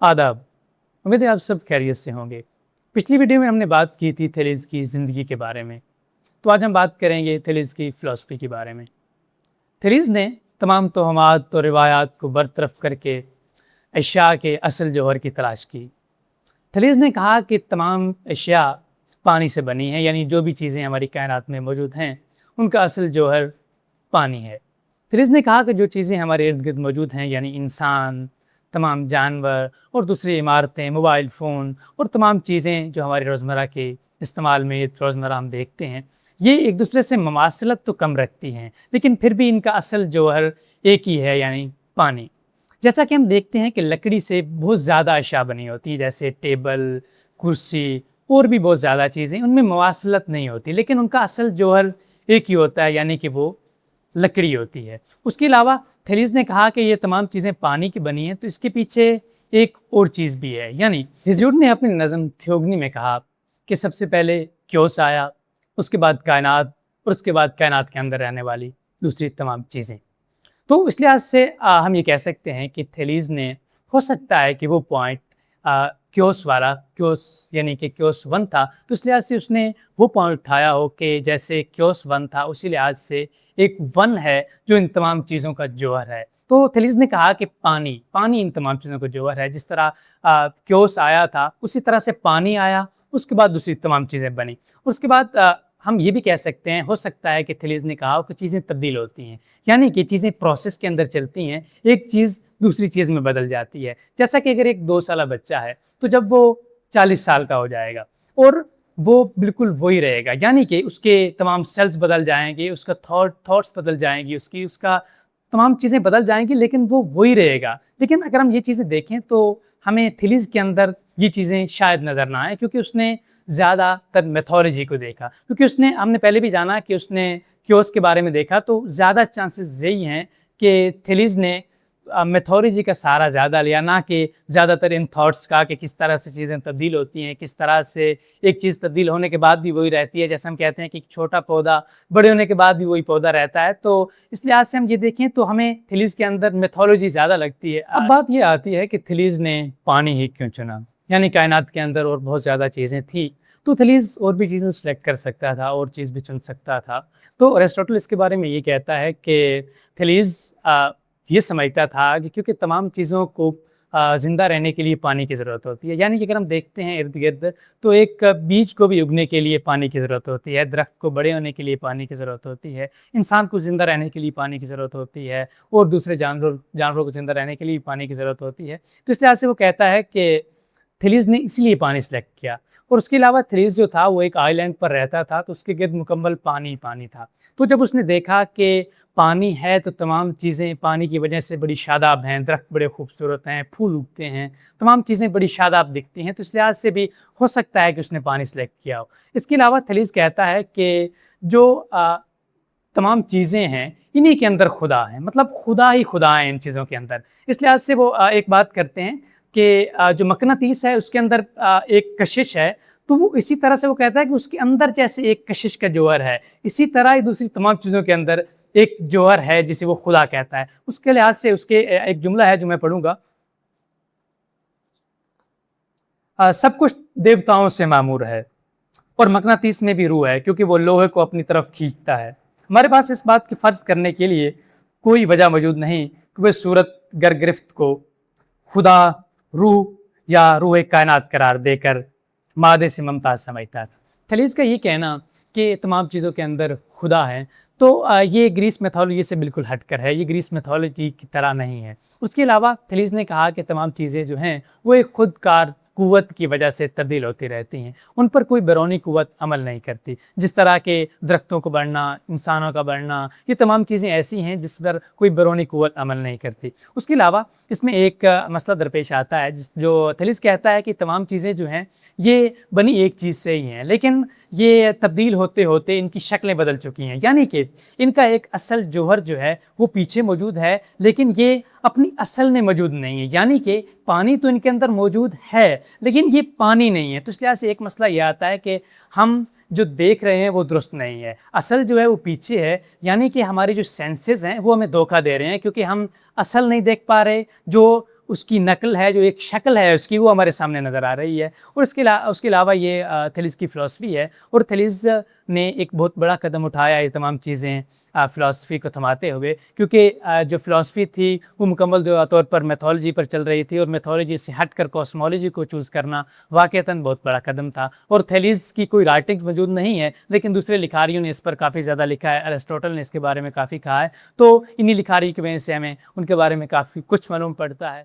आदाब। उम्मीद है आप सब खैरियत से होंगे। पिछली वीडियो में हमने बात की थी थेलीज़ की ज़िंदगी के बारे में, तो आज हम बात करेंगे थेलीज़ की फ़िलॉसफ़ी के बारे में। थेलीज़ ने तमाम तोहमात और रिवायात को बरतरफ करके अशिया के असल जौहर की तलाश की। थेलीज़ ने कहा कि तमाम अशिया पानी से बनी हैं, यानी जो भी चीज़ें हमारी कायनात में मौजूद हैं, उनका असल जौहर पानी है। थेलीज़ ने कहा कि जो चीज़ें हमारे इर्द-गिर्द मौजूद हैं, यानी इंसान, तमाम जानवर और दूसरी इमारतें, मोबाइल फ़ोन और तमाम चीज़ें जो हमारे रोज़मर्रा के इस्तेमाल में रोज़मर्रा हम देखते हैं, ये एक दूसरे से ममासिलत तो कम रखती हैं, लेकिन फिर भी इनका असल जौहर एक ही है, यानी पानी। जैसा कि हम देखते हैं कि लकड़ी से बहुत ज़्यादा अशिया बनी होती है, जैसे टेबल, कुर्सी और भी बहुत ज़्यादा चीज़ें, उनमें मवासलत नहीं होती, लेकिन उनका असल जौहर एक ही होता है, यानी कि वो लकड़ी होती है। उसके अलावा थेलीज़ ने कहा कि ये तमाम चीज़ें पानी की बनी हैं, तो इसके पीछे एक और चीज़ भी है, यानी हेज़ियोड ने अपनी नज़म थियोगनी में कहा कि सबसे पहले क्योस आया, उसके बाद कायनात और उसके बाद कायनात के अंदर रहने वाली दूसरी तमाम चीज़ें। तो इस लिहाज से हम ये कह सकते हैं कि थेलीज़ ने हो सकता है कि वो पॉइंट क्योस वाला, क्योस यानी कि क्योस 1 था, तो इस लिहाज से उसने वो पॉइंट उठाया हो कि जैसे क्योस 1 था, उसी लिहाज से एक 1 है जो इन तमाम चीज़ों का जौहर है। तो थेलीज़ ने कहा कि पानी इन तमाम चीज़ों का जौहर है। जिस तरह क्योस आया था, उसी तरह से पानी आया, उसके बाद दूसरी तमाम चीज़ें बनी। उसके बाद हम ये भी कह सकते हैं, हो सकता है कि थेलीज़ ने कहा हो कि चीज़ें तब्दील होती हैं, यानी कि चीज़ें प्रोसेस के अंदर चलती हैं, एक चीज़ दूसरी चीज़ में बदल जाती है। जैसा कि अगर एक 2 साला बच्चा है, तो जब वो 40 साल का हो जाएगा और वो बिल्कुल वही रहेगा, यानी कि उसके तमाम सेल्स बदल जाएँगे, उसका थॉट्स बदल जाएँगी, उसका तमाम चीज़ें बदल जाएँगी, लेकिन वो वही रहेगा। लेकिन अगर हम ये चीज़ें देखें तो हमें थेलीज़ के अंदर ये चीज़ें शायद नज़र ना आएँ, क्योंकि उसने ज़्यादातर मेथोडोलॉजी को देखा, क्योंकि उसने हमने पहले भी जाना कि उसने क्योस के बारे में देखा, तो ज़्यादा चांसेस यही हैं कि थेलीज़ ने मेथोडोलॉजी का सहारा ज़्यादा लिया, ना कि ज़्यादातर इन थॉट्स का कि किस तरह से चीज़ें तब्दील होती हैं, किस तरह से एक चीज़ तब्दील होने के बाद भी वही रहती है। जैसे हम कहते हैं कि एक छोटा पौधा बड़े होने के बाद भी वही पौधा रहता है, तो इस लिहाज से हम ये देखें तो हमें थेलीज़ के अंदर मेथोडोलॉजी ज़्यादा लगती है। अब बात ये आती है कि थेलीज़ ने पानी ही क्यों चुना, यानी कायनात के अंदर और बहुत ज़्यादा चीज़ें थी, तो थेलीज़ और भी चीज़ें सेलेक्ट कर सकता था और चीज़ भी चुन सकता था। तो अरिस्टोटल इसके बारे में ये कहता है कि थेलीज़ ये समझता था कि क्योंकि तमाम चीज़ों को ज़िंदा रहने के लिए पानी की ज़रूरत होती है, यानी कि अगर हम देखते हैं इर्द-गिर्द, तो एक बीज को भी उगने के लिए पानी की ज़रूरत होती है, दरख्त को बड़े होने के लिए पानी की ज़रूरत होती है, इंसान को ज़िंदा रहने के लिए पानी की ज़रूरत होती है और दूसरे जानवरों को ज़िंदा रहने के लिए भी पानी की ज़रूरत होती है। तो इस लिहाज से वो कहता है कि थेलीज़ ने इसीलिए पानी सेलेक्ट किया। और उसके अलावा थेलीज़ जो था वो एक आइलैंड पर रहता था, तो उसके गिर्द मुकम्मल पानी ही पानी था। तो जब उसने देखा कि पानी है तो तमाम चीज़ें पानी की वजह से बड़ी शादाब हैं, दरख्त बड़े खूबसूरत हैं, फूल उगते हैं, तमाम चीज़ें बड़ी शादाब दिखती हैं, तो इस लिहाज से भी हो सकता है कि उसने पानी सेलेक्ट किया हो। इसके अलावा थेलीज़ कहता है कि जो तमाम चीज़ें हैं, इन्हीं के अंदर खुदा है, मतलब खुदा ही खुदा है इन चीज़ों के अंदर। इस लिहाज से वो एक बात करते हैं कि जो मकनातीस है उसके अंदर एक कशिश है, तो वो इसी तरह से वो कहता है कि उसके अंदर जैसे एक कशिश का जौहर है, इसी तरह ही दूसरी तमाम चीज़ों के अंदर एक जौहर है जिसे वो खुदा कहता है। उसके लिहाज से उसके एक जुमला है जो मैं पढ़ूँगा, सब कुछ देवताओं से मामूर है और मकनातीस में भी रूह है, क्योंकि वो लोहे को अपनी तरफ खींचता है। हमारे पास इस बात की फ़र्ज़ करने के लिए कोई वजह मौजूद नहीं कि वह सूरत गर गिरफ्त को खुदा, रूह या रूह कायनात करार देकर मादे से मुमताज़ समझता था। थेलीज़ का ये कहना कि तमाम चीज़ों के अंदर खुदा है, तो ये ग्रीस मैथोलॉजी से बिल्कुल हटकर है, ये ग्रीस मैथोलॉजी की तरह नहीं है। उसके अलावा थेलीज़ ने कहा कि तमाम चीज़ें जो हैं वो एक खुदकार क़ुव्वत की वजह से तब्दील होती रहती हैं, उन पर कोई बैरूनी क़ुव्वत अमल नहीं करती। जिस तरह के दरख्तों को बढ़ना, इंसानों का बढ़ना, ये तमाम चीज़ें ऐसी हैं जिस पर कोई बैरूनी क़ुव्वत अमल नहीं करती। उसके अलावा इसमें एक मसला दरपेश आता है जो थेलीज़ कहता है कि तमाम चीज़ें जो हैं ये बनी एक चीज़ से ही हैं, लेकिन ये तब्दील होते होते इनकी शक्लें बदल चुकी हैं, यानी कि इनका एक असल जौहर जो है वो पीछे मौजूद है, लेकिन ये अपनी असल में मौजूद नहीं है। यानी कि पानी तो इनके अंदर मौजूद है, लेकिन ये पानी नहीं है। तो इस लिहाज से एक मसला ये आता है कि हम जो देख रहे हैं वो दुरुस्त नहीं है, असल जो है वो पीछे है, यानी कि हमारे जो सेंसेस हैं वो हमें धोखा दे रहे हैं, क्योंकि हम असल नहीं देख पा रहे, जो اس کی نقل ہے، جو ایک شکل ہے اس کی، وہ ہمارے سامنے نظر آ رہی ہے۔ اور اس کے علاوہ یہ تھیلیز کی فلسفی ہے، اور تھیلیز نے ایک بہت بڑا قدم اٹھایا یہ تمام چیزیں فلسفی کو تھماتے ہوئے، کیونکہ جو فلسفی تھی وہ مکمل طور پر میتھولوجی پر چل رہی تھی، اور میتھولوجی سے ہٹ کر کاسمولوجی کو چوز کرنا واقعتاً بہت بڑا قدم تھا۔ اور تھیلیز کی کوئی رائٹنگز موجود نہیں ہے، لیکن دوسرے لکھاریوں نے اس پر کافی زیادہ لکھا ہے، ارسطوٹل نے اس کے بارے میں کافی کہا ہے، تو انہی لکھاریوں کی وجہ سے ہمیں ان کے بارے میں کافی کچھ معلوم پڑتا ہے۔